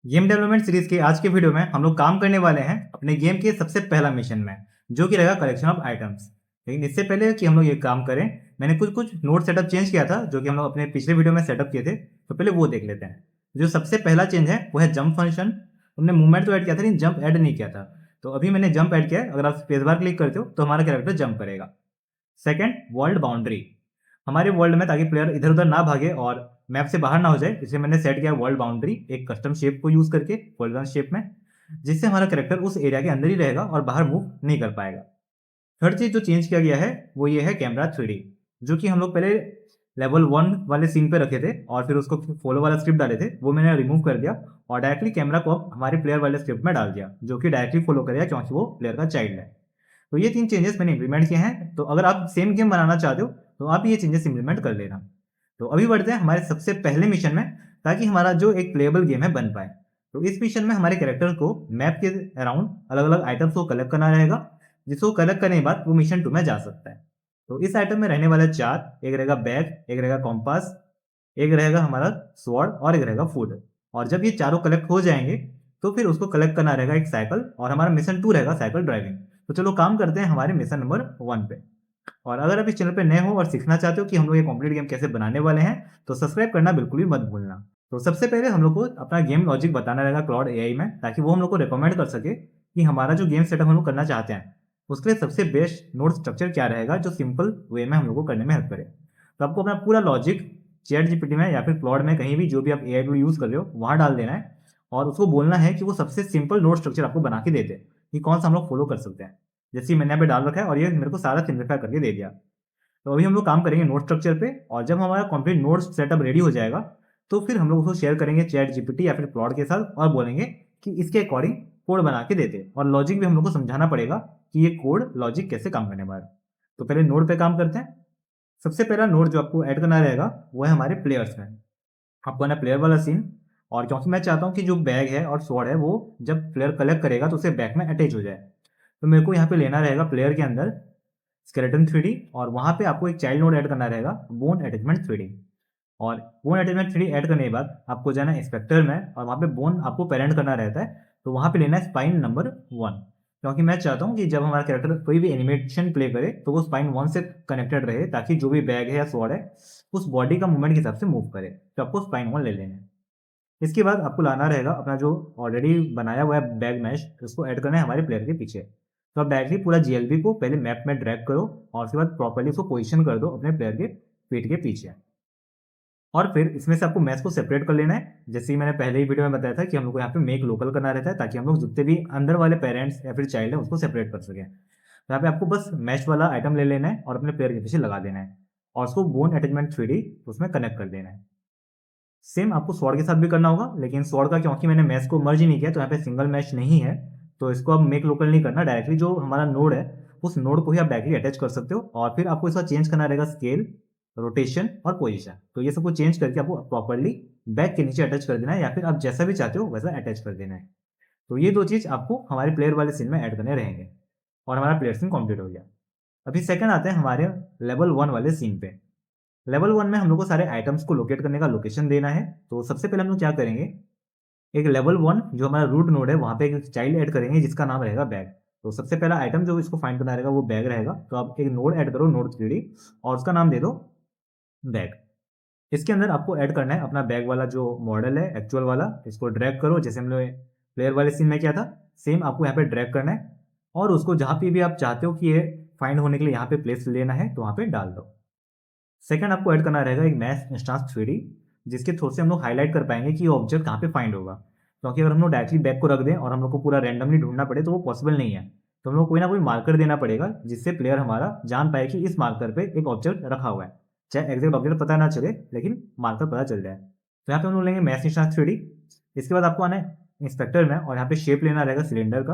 Game development series के आज के वीडियो में हम लोग काम करने वाले हैं अपने गेम के सबसे पहला मिशन में, जो कि रहेगा कलेक्शन ऑफ आइटम्स। लेकिन इससे पहले कि हम लोग ये काम करें, मैंने कुछ कुछ नोट सेटअप चेंज किया था, जो कि हम लोग अपने पिछले वीडियो में सेटअप किए थे। तो पहले वो देख लेते हैं। जो सबसे पहला चेंज है वो है जंप फंक्शन। हमने मूवमेंट तो ऐड किया था, लेकिन जंप ऐड नहीं किया था। तो अभी मैंने जंप ऐड किया है। अगर आप स्पेस बार क्लिक करते हो तो हमारा कैरेक्टर जंप करेगा। Second, world boundary. हमारे वर्ल्ड में, ताकि प्लेयर इधर उधर ना भागे और मैप से बाहर ना हो जाए, इसलिए मैंने सेट किया वर्ल्ड बाउंड्री एक कस्टम शेप को यूज करके, पॉलीगॉन शेप में, जिससे हमारा कैरेक्टर उस एरिया के अंदर ही रहेगा और बाहर मूव नहीं कर पाएगा। थर्ड चीज जो चेंज किया गया है वो ये है कैमरा 3D, जो कि हम लोग पहले लेवल 1 वाले सीन पे रखे थे और फिर उसको फॉलो वाला स्क्रिप्ट डाले थे, वो मैंने रिमूव कर दिया और डायरेक्टली कैमरा को अब हमारे प्लेयर वाले स्क्रिप्ट में डाल दिया, जो कि डायरेक्टली फॉलो करेगा क्योंकि वो प्लेयर का चाइल्ड है। तो ये 3 चेंजेस मैंने इंप्लीमेंट किए हैं। तो अगर आप सेम गेम बनाना चाहते हो तो आप ये चेंजेस इंप्लीमेंट कर लेना। तो अभी बढ़ते हैं हमारे सबसे पहले मिशन में, ताकि हमारा जो एक प्लेएबल गेम है बन पाए। तो इस मिशन में हमारे कैरेक्टर को मैप के अराउंड अलग अलग आइटम्स को कलेक्ट करना रहेगा, जिसको कलेक्ट करने के बाद वो मिशन 2 में जा सकता है। तो इस आइटम में रहने वाले 4, एक रहेगा बैग, एक रहेगा कॉम्पास, एक रहेगा हमारा स्वॉर्ड और एक रहेगा फूड। और जब ये चारों कलेक्ट हो जाएंगे तो फिर उसको कलेक्ट करना रहेगा एक साइकिल, और हमारा मिशन 2 रहेगा साइकिल ड्राइविंग। तो चलो काम करते हैं हमारे मिशन नंबर 1 पे। और अगर आप इस चैनल पे नए हो और सीखना चाहते हो कि हम लोग ये कंप्लीट गेम कैसे बनाने वाले हैं, तो सब्सक्राइब करना बिल्कुल भी मत भूलना। तो सबसे पहले हम लोग को अपना गेम लॉजिक बताना रहेगा क्लाउड एआई में, ताकि वो हम लोग को रिकमेंड कर सके कि हमारा जो गेम सेटअप हम लोग करना चाहते हैं उसके लिए सबसे बेस्ट नोट स्ट्रक्चर क्या रहेगा, जो सिंपल वे में हम लोग को करने में हेल्प करे। तो आपको अपना पूरा लॉजिक चैट जीपीटी में या फिर क्लाउड में, कहीं भी जो भी आप एआई टूल यूज कर रहे हो वहां डाल देना है और उसको बोलना है कि वो सबसे सिंपल नोट स्ट्रक्चर आपको बना के दे दे कि कौन सा हम लोग फॉलो कर सकते हैं। जैसे मैंने यहाँ पे डाल रखा है और ये मेरे को सारा सिंप्लीफाई करके दे दिया। तो अभी हम लोग काम करेंगे नोट स्ट्रक्चर पे, और जब हमारा कंप्लीट नोट सेटअप रेडी हो जाएगा तो फिर हम लोग उसको शेयर करेंगे चैट जीपीटी या फिर क्लाउड के साथ और बोलेंगे कि इसके अकॉर्डिंग कोड बना के देते, और लॉजिक भी हम लोग को समझाना पड़ेगा कि ये कोड लॉजिक कैसे काम करने वाला है। तो पहले नोड पे काम करते हैं। सबसे पहला नोड जो आपको ऐड करना रहेगा वो है हमारे प्लेयर्स में। आपको ना प्लेयर वाला सीन, और क्योंकि मैं चाहता हूँ कि जो बैग है और स्वॉर्ड है वो जब प्लेयर कलेक्ट करेगा तो उसे बैग में अटैच हो जाए, तो मेरे को यहाँ पे लेना रहेगा प्लेयर के अंदर स्केलेटन 3D, और वहाँ पे आपको एक चाइल्ड नोड ऐड करना रहेगा बोन अटैचमेंट 3D। और बोन अटैचमेंट 3D ऐड करने के बाद आपको जाना है इंस्पेक्टर में, और वहाँ पे बोन आपको पेरेंट करना रहता है। तो वहाँ पे लेना है स्पाइन नंबर 1, क्योंकि मैं चाहता हूँ कि जब हमारा कैरेक्टर कोई भी एनिमेशन प्ले करे तो वो स्पाइन 1 से कनेक्टेड रहे, ताकि जो भी बैग है या स्वॉर्ड है उस बॉडी का मूवमेंट के हिसाब से मूव करे। तो आपको स्पाइन 1 ले लेना है। इसके बाद आपको लाना रहेगा अपना जो ऑलरेडी बनाया हुआ है बैग मैश, उसको ऐड करना है हमारे प्लेयर के पीछे। तो आप डायरेक्टली पूरा जीएलबी को पहले मैप में ड्रैग करो और उसके बाद प्रॉपर्ली उसको पोजीशन कर दो अपने प्लेयर के पीठ के पीछे। और फिर इसमें से आपको मैच को सेपरेट कर लेना है, जैसे कि मैंने पहले ही वीडियो में बताया था कि हम लोग को यहाँ पे मेक लोकल करना रहता है, ताकि हम लोग जितने भी अंदर वाले पेरेंट्स या फिर चाइल्ड है उसको सेपरेट कर सकें। तो यहाँ पे आपको बस मैच वाला आइटम ले लेना है और अपने प्लेयर के पीछे लगा देना है, और उसको बोन अटैचमेंट 3D उसमें कनेक्ट कर देना है। सेम आपको स्वॉर्ड के साथ भी करना होगा, लेकिन स्वॉर्ड का क्योंकि मैंने मैच को मर्ज ही नहीं किया तो यहाँ पे सिंगल मैच नहीं है, तो इसको आप मेक लोकल नहीं करना, डायरेक्टली जो हमारा नोड है उस नोड को ही आप डायरेक्टली अटैच कर सकते हो। और फिर आपको इसका चेंज करना रहेगा स्केल, रोटेशन और पोजीशन। तो ये सबको चेंज करके आपको प्रॉपर्ली बैक के नीचे अटैच कर देना है, या फिर आप जैसा भी चाहते हो वैसा अटैच कर देना है। तो ये 2 चीज़ आपको हमारे प्लेयर वाले सीन में ऐड करने रहेंगे, और हमारा प्लेयर सीन कंप्लीट हो गया। अभी सेकंड आते हैं हमारे लेवल 1 वाले सीन पे। लेवल 1 में हम लोग को सारे आइटम्स को लोकेट करने का लोकेशन देना है। तो सबसे पहले हम लोग क्या करेंगे, एक लेवल 1 जो हमारा रूट नोड है वहाँ पे एक चाइल्ड ऐड करेंगे जिसका नाम रहेगा बैग। तो सबसे पहला आइटम जो इसको फाइंड करना रहेगा वो बैग रहेगा। तो आप एक नोड ऐड करो, नोड 3D, और उसका नाम दे दो बैग। इसके अंदर आपको ऐड करना है अपना बैग वाला जो मॉडल है एक्चुअल वाला, इसको ड्रैग करो जैसे हम लोग प्लेयर वाले सीन में किया था, सेम आपको यहाँ पे ड्रैग करना है, और उसको जहाँ पे भी आप चाहते हो कि ये फाइंड होने के लिए यहाँ पे प्लेस लेना है तो वहाँ पे डाल दो। सेकंड आपको ऐड करना रहेगा एक मैथ इंस्टांस 3D, जिसके थ्रू से हम लोग हाईलाइट कर पाएंगे कि ये ऑब्जेक्ट कहाँ पे फाइंड होगा। क्योंकि अगर हम लोग डायरेक्टली बैग को रख दें और हम लोग को पूरा रैंडमली ढूंढना पड़े तो वो पॉसिबल नहीं है। तो हम लोग कोई ना कोई मार्कर देना पड़ेगा जिससे प्लेयर हमारा जान पाए कि इस मार्कर पे एक ऑब्जेक्ट रखा हुआ है, चाहे एग्जैक्ट ऑब्जेक्ट पता ना चले लेकिन मार्कर पता चल जाए। तो यहाँ पे हम लोग लेंगे मैथ इंस्टांस 3D। इसके बाद आपको आना है इंस्पेक्टर में, और यहाँ पे शेप लेना रहेगा सिलेंडर का।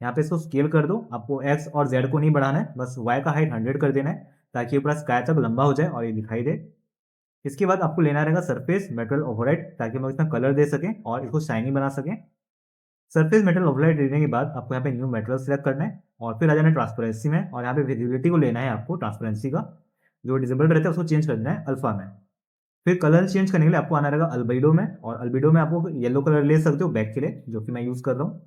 यहाँ पे इसको स्केल कर दो, आपको एक्स और जेड को नहीं बढ़ाना है, बस वाई का हाइट 100 कर देना है ताकि ये पूरा स्काई तक लंबा हो जाए और ये दिखाई दे। इसके बाद आपको लेना रहेगा सरफेस मेटल ओवरराइड, ताकि हम इसमें कलर दे सकें और इसको शाइनी बना सकें। सरफेस मेटल ओवरराइड देने के बाद आपको यहाँ पे न्यू मेटल सेलेक्ट करना है और फिर आ जाना है ट्रांसपेरेंसी में, और यहाँ पे विजिबिलिटी को लेना है आपको ट्रांसपेरेंसी का जो डिजेबल रहता है उसको चेंज कर देना है अल्फा में। फिर कलर चेंज करने के लिए आपको आना रहेगा अल्बिडो में, और अल्बिडो में आपको येलो कलर ले सकते हो बैक के लिए, जो कि मैं यूज़ कर रहा हूँ।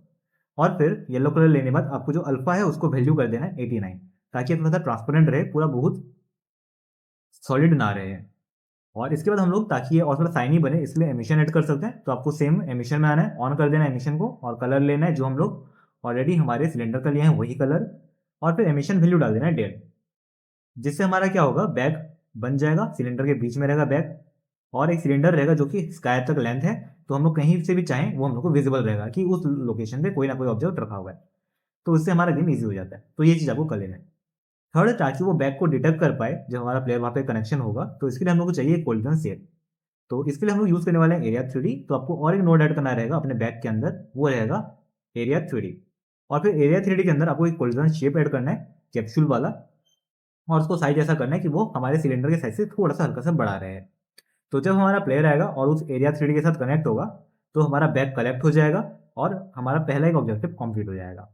और फिर येलो कलर लेने के बाद आपको जो अल्फा है उसको वैल्यू कर देना है 89, ताकि थोड़ा सा ट्रांसपेरेंट रहे, पूरा बहुत सॉलिड ना रहे। और इसके बाद हम लोग, ताकि ये और थोड़ा शाइनी बने, इसलिए एमिशन ऐड कर सकते हैं। तो आपको सेम एमिशन में आना है, ऑन कर देना है एमिशन को, और कलर लेना है जो हम लोग ऑलरेडी हमारे सिलेंडर का लिए हैं वही कलर, और फिर एमिशन वैल्यू डाल देना है 1.5, जिससे हमारा क्या होगा, बैग बन जाएगा, सिलेंडर के बीच में रहेगा बैग, और एक सिलेंडर रहेगा जो कि स्काई तक लेंथ है, तो हम लोग कहीं से भी चाहें वो हम लोग को विजिबल रहेगा कि उस लोकेशन पे कोई ना कोई ऑब्जेक्ट रखा हुआ है। तो इससे हमारा गेम ईजी हो जाता है। तो ये चीज़ आपको कर लेना है। थर्ड, ताकि वो बैग को डिटेक्ट कर पाए जब हमारा प्लेयर वहाँ पे कनेक्शन होगा, तो इसके लिए हम लोग को चाहिए कोलिजन शेप। तो इसके लिए हम लोग यूज़ करने वाले हैं एरिया 3D। तो आपको और एक नोड ऐड करना रहेगा अपने बैग के अंदर, वो रहेगा एरिया 3D। और फिर एरिया 3D के अंदर आपको एक कोलिजन शेप ऐड करना है, कैप्सूल वाला, और उसको साइज ऐसा करना है कि वो हमारे सिलेंडर के साइज से थोड़ा सा हल्का सा बड़ा रहे। तो जब हमारा प्लेयर आएगा और उस एरिया 3D के साथ कनेक्ट होगा, तो हमारा बैग कलेक्ट हो जाएगा और हमारा पहला एक ऑब्जेक्टिव कंप्लीट हो जाएगा।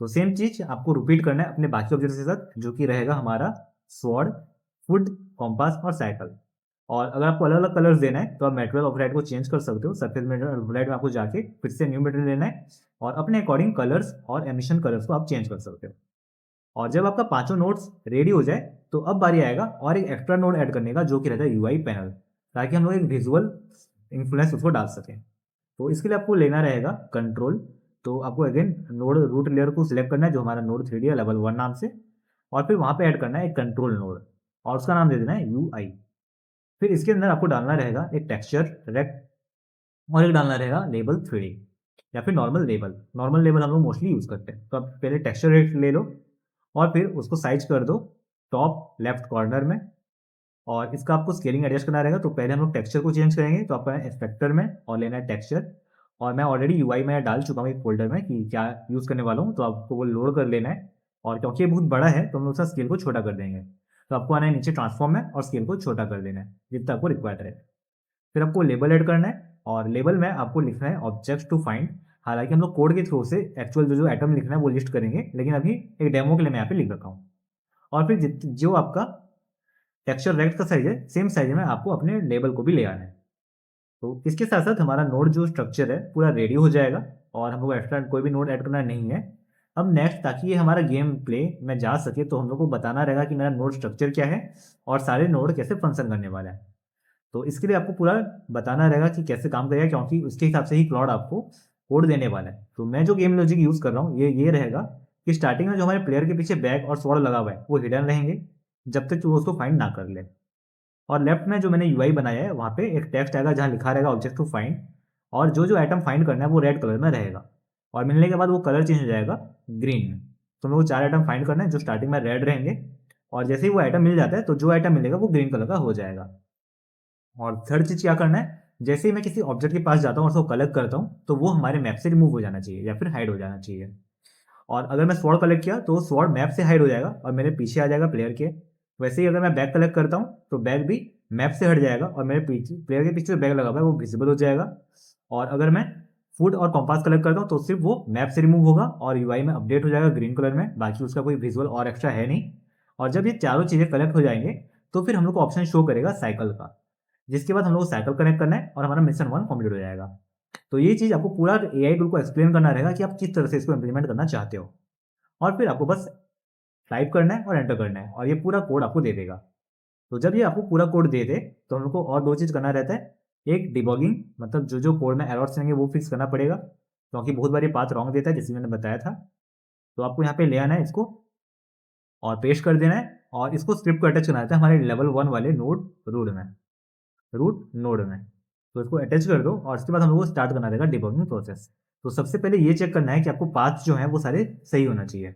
तो सेम चीज़ आपको रिपीट करना है अपने बाकी ऑब्जेक्ट्स के साथ, जो कि रहेगा हमारा स्वॉर्ड, फुट, कॉम्पास और साइकिल। और अगर आपको अलग अलग कलर्स देना है तो आप मटेरियल ऑफ लाइट को चेंज कर सकते हो। सरफेस मटेरियल ऑफ लाइट में आपको जाके फिर से न्यू मटेरियल लेना है, और अपने अकॉर्डिंग कलर्स और एमिशन कलर्स को आप चेंज कर सकते हो। और जब आपका पांचों नोड्स रेडी हो जाए, तो अब बारी आएगा और एक एक्स्ट्रा नोड ऐड करने का, जो कि रहता है यूआई पैनल, ताकि हम लोग एक विजुअल इन्फ्लुएंस उसको डाल सकें। तो इसके लिए आपको लेना रहेगा कंट्रोल। तो आपको अगेन नोड रूट लेयर को सिलेक्ट करना है, जो हमारा नोड 3D है लेवल 1 नाम से, और फिर वहाँ पे ऐड करना है एक कंट्रोल नोड, और उसका नाम दे देना है UI। फिर इसके अंदर आपको डालना रहेगा एक टेक्सचर रेक्ट, और एक डालना रहेगा लेबल 3D, या फिर नॉर्मल लेबल। नॉर्मल लेबल हम लोग मोस्टली यूज़ करते हैं। तो आप पहले टेक्सचर रेक्ट ले लो, और फिर उसको साइज कर दो टॉप लेफ्ट कॉर्नर में, और इसका आपको स्केलिंग एडजस्ट करना रहेगा। तो पहले हम लोग टेक्सचर को चेंज करेंगे, तो आपका इंस्पेक्टर में और लेना है टेक्सचर, और मैं ऑलरेडी यूआई में डाल चुका हूँ एक फोल्डर में कि क्या यूज़ करने वाला हूँ, तो आपको वो लोड कर लेना है। और क्योंकि ये बहुत बड़ा है तो हम लोग उसका स्केल को छोटा कर देंगे। तो आपको आना है नीचे ट्रांसफॉर्म में, और स्केल को छोटा कर देना है जितना आपको रिक्वायर्ड है। फिर आपको लेबल ऐड करना है, और लेबल में आपको लिखना है ऑब्जेक्ट टू फाइंड। हालांकि हम लोग कोड के थ्रू से एक्चुअल जो जो आइटम लिखना है वो लिस्ट करेंगे, लेकिन अभी एक डेमो के लिए मैं यहाँ पे लिख रखा हूँ। और फिर जो आपका टेक्सचर रेक्ट का साइज है, सेम साइज में आपको अपने लेबल को भी ले आना है। तो इसके साथ साथ हमारा नोड जो स्ट्रक्चर है पूरा रेडी हो जाएगा, और हमको एक्स्ट्रा कोई भी नोड ऐड करना नहीं है। अब नेक्स्ट, ताकि ये हमारा गेम प्ले में जा सके, तो हम लोग को बताना रहेगा कि मेरा नोड स्ट्रक्चर क्या है और सारे नोड कैसे फंक्शन करने वाला है। तो इसके लिए आपको पूरा बताना रहेगा कि कैसे काम करेगा, क्योंकि उसके हिसाब से ही क्लाउड आपको कोड देने वाला है। तो मैं जो गेम लॉजिक यूज़ कर रहा हूँ ये रहेगा कि स्टार्टिंग में जो हमारे प्लेयर के पीछे बैग और स्वॉर्ड लगा हुआ है वो हिडन रहेंगे जब तक वो उसको फाइंड ना कर ले। और लेफ्ट में जो मैंने यूआई बनाया है वहाँ पे एक टेक्स्ट आएगा जहाँ लिखा रहेगा ऑब्जेक्ट टू फाइंड, और जो जो आइटम फाइंड करना है वो रेड कलर में रहेगा, और मिलने के बाद वो कलर चेंज हो जाएगा ग्रीन में। तो हमें वो 4 आइटम फाइंड करना है जो स्टार्टिंग में रेड रहेंगे, और जैसे ही वो आइटम मिल जाता है तो जो आइटम मिलेगा वो ग्रीन कलर का हो जाएगा। और थर्ड चीज़ क्या करना है, जैसे ही मैं किसी ऑब्जेक्ट के पास जाता हूँ और उसको कलेक्ट करता हूँ, तो वो हमारे मैप से रिमूव हो जाना चाहिए या फिर हाइड हो जाना चाहिए। और अगर मैं स्वॉर्ड कलेक्ट किया तो स्वॉर्ड मैप से हाइड हो जाएगा और मेरे पीछे आ जाएगा प्लेयर के। वैसे ही अगर मैं बैग कलेक्ट करता हूँ तो बैग भी मैप से हट जाएगा और मेरे पीछे प्लेयर के पीछे जो बैग लगा हुआ है वो विजिबल हो जाएगा। और अगर मैं फूड और कॉम्पास कलेक्ट करता हूँ तो सिर्फ वो मैप से रिमूव होगा और यूआई में अपडेट हो जाएगा ग्रीन कलर में, बाकी उसका कोई विजुअल और एक्स्ट्रा है नहीं। और जब ये चारों चीज़ें कलेक्ट हो जाएंगे तो फिर हम लोग को ऑप्शन शो करेगा साइकिल का, जिसके बाद हम लोग को साइकिल कनेक्ट करना है और हमारा मिशन 1 कंप्लीट हो जाएगा। तो ये चीज़ आपको पूरा एआई टूल को एक्सप्लेन करना रहेगा कि आप किस तरह से इसको इम्प्लीमेंट करना चाहते हो, और फिर आपको बस टाइप करना है और एंटर करना है और ये पूरा कोड आपको दे देगा। तो जब ये आपको पूरा कोड दे दे तो हम लोग को और 2 चीज़ करना रहता है। एक डिबॉगिंग, मतलब जो जो कोड में एरर्स रहेंगे वो फिक्स करना पड़ेगा, क्योंकि बहुत बार ये पाथ रॉन्ग देता है जैसे मैंने बताया था। तो आपको यहाँ पे ले आना है इसको और पेस्ट कर देना है, और इसको स्क्रिप्ट को अटैच करना रहता है हमारे लेवल 1 वाले रूट नोड में। तो इसको अटैच कर दो और उसके बाद हम लोग को स्टार्ट करना रहेगा डिबॉगिंग प्रोसेस। तो सबसे पहले ये चेक करना है कि आपको पाथ जो है वो सारे सही होना चाहिए।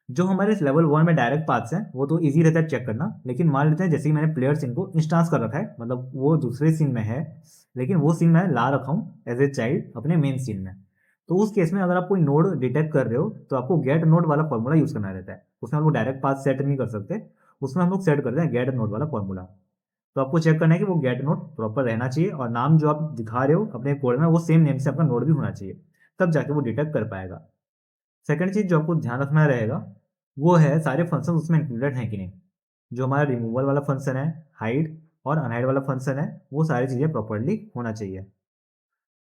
जो हमारे इस लेवल 1 में डायरेक्ट पाथ्स हैं वो तो इजी रहता है चेक करना, लेकिन मान लेते हैं जैसे कि मैंने प्लेयर सीन को इंस्टांस कर रखा है, मतलब वो दूसरे सीन में है, लेकिन वो सीन मैं ला रखा हूँ एज ए चाइल्ड अपने मेन सीन में। तो उस केस में अगर आप कोई नोड डिटेक्ट कर रहे हो तो आपको गेट नोड वाला फॉर्मूला यूज़ करना रहता है। उसमें हम लोग डायरेक्ट पाथ सेट नहीं कर सकते, उसमें हम लोग सेट करते हैं गेट नोड वाला फॉर्मूला। तो आपको चेक करना है कि वो गेट नोड प्रॉपर रहना चाहिए और नाम जो आप दिखा रहे हो अपने कोड में वो सेम नेम से आपका नोड भी होना चाहिए, तब जाके वो डिटेक्ट कर पाएगा। सेकंड चीज़ जो आपको ध्यान रखना रहेगा वो है सारे फंक्शन उसमें इंक्लूडेड हैं कि नहीं। जो हमारा रिमूवल वाला फंक्शन है, हाइड और अनहाइड वाला फंक्शन है वो सारी चीज़ें प्रॉपरली होना चाहिए।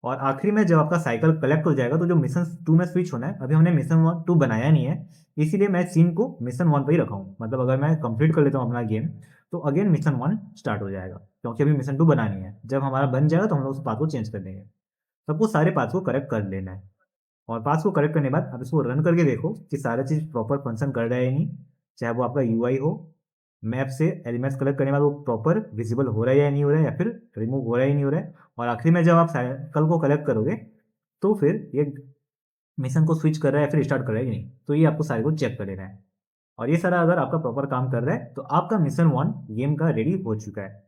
और आखिरी में जब आपका साइकिल कलेक्ट हो जाएगा तो जो मिशन 2 में स्विच होना है, अभी हमने मिशन 2 बनाया नहीं है, इसीलिए मैं सीन को मिशन 1 पे ही रखा हूँ। मतलब अगर मैं कंप्लीट कर लेता हूँ अपना गेम तो अगेन मिशन 1 स्टार्ट हो जाएगा, क्योंकि अभी मिशन 2 बना नहीं है। जब हमारा बन जाएगा तो हम लोग उस पाथ को चेंज कर देंगे। सबको सारे पाथ को करेक्ट कर लेना है, और पाथ को करेक्ट करने के बाद आप इसको रन करके देखो कि सारा चीज़ प्रॉपर फंक्शन कर रहा है या नहीं। चाहे वो आपका यूआई हो, मैप से एलिमेंट्स कलेक्ट करने के बाद वो प्रॉपर विजिबल हो रहा है या नहीं हो रहा है, या फिर रिमूव हो रहा है या नहीं हो रहा है। और आखिरी में जब आप साइकिल को कलेक्ट करोगे तो फिर ये मिशन को स्विच कर रहा है या फिर स्टार्ट कर रहा है कि नहीं, तो ये आपको सारे को चेक कर लेना है। और ये सारा अगर आपका प्रॉपर काम कर रहा है तो आपका मिशन 1 गेम का रेडी हो चुका है।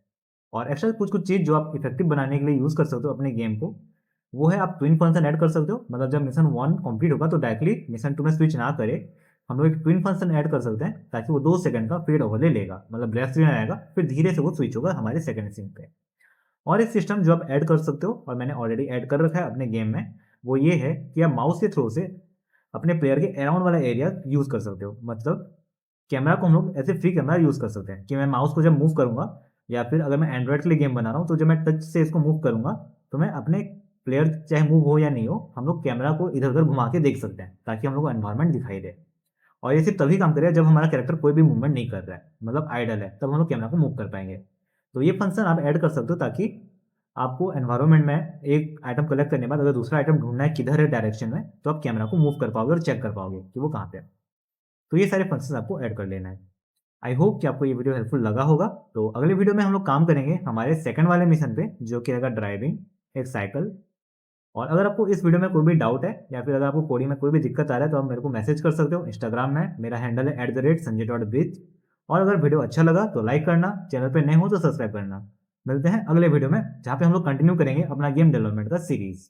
और एक्स्ट्रा कुछ कुछ चीज़ जो आप इफेक्टिव बनाने के लिए यूज़ कर सकते हो अपने गेम को, वो है आप ट्विन फंक्शन ऐड कर सकते हो। मतलब जब मिशन 1 कंप्लीट होगा तो डायरेक्टली मिशन 2 में स्विच ना करे, हम लोग एक ट्विन फंक्शन ऐड कर सकते हैं ताकि वो 2 सेकंड का फेड ओवर ले लेगा। मतलब ब्लैक स्क्रीन आएगा, फिर धीरे से वो स्विच होगा हमारे सेकंड सीन पे। और एक सिस्टम जो आप ऐड कर सकते हो, और मैंने ऑलरेडी ऐड कर रखा है अपने गेम में, वो ये है कि आप माउस के थ्रू से अपने प्लेयर के अराउंड वाला एरिया यूज़ कर सकते हो। मतलब कैमरा को हम लोग ऐसे फ्री कैमरा यूज़ कर सकते हैं कि मैं माउस को जब मूव करूँगा, या फिर अगर मैं एंड्रॉइड के लिए गेम बना रहा हूँ तो जब मैं टच से इसको मूव करूँगा तो मैं अपने प्लेयर चाहे मूव हो या नहीं हो, हम लोग कैमरा को इधर उधर घुमा के देख सकते हैं ताकि हम लोग को एनवायरनमेंट दिखाई दे। और ये सिर्फ तभी काम करेगा जब हमारा कैरेक्टर कोई भी मूवमेंट नहीं कर रहा है, मतलब आइडल है, तब हम लोग कैमरा को मूव कर पाएंगे। तो ये फंक्शन आप ऐड कर सकते हो ताकि आपको एनवायरनमेंट में एक आइटम कलेक्ट करने के बाद अगर दूसरा आइटम ढूंढना है किधर है डायरेक्शन में, तो आप कैमरा को मूव कर पाओगे और चेक कर पाओगे कि वो कहाँ पे है। तो ये सारे फंक्शन आपको ऐड कर लेना है। आई होप कि आपको ये वीडियो हेल्पफुल लगा होगा। तो अगले वीडियो में हम लोग काम करेंगे हमारे सेकंड वाले मिशन पे, जो कि रहेगा ड्राइविंग एक साइकिल। और अगर आपको इस वीडियो में कोई भी डाउट है, या फिर अगर आपको कोडिंग में कोई भी दिक्कत आ रहा है, तो आप मेरे को मैसेज कर सकते हो इंस्टाग्राम में। मेरा हैंडल है @sanjay.bridge। और अगर वीडियो अच्छा लगा तो लाइक करना, चैनल पे नए हो तो सब्सक्राइब करना। मिलते हैं अगले वीडियो में, जहाँ पे हम लोग कंटिन्यू करेंगे अपना गेम डेवलपमेंट का सीरीज़।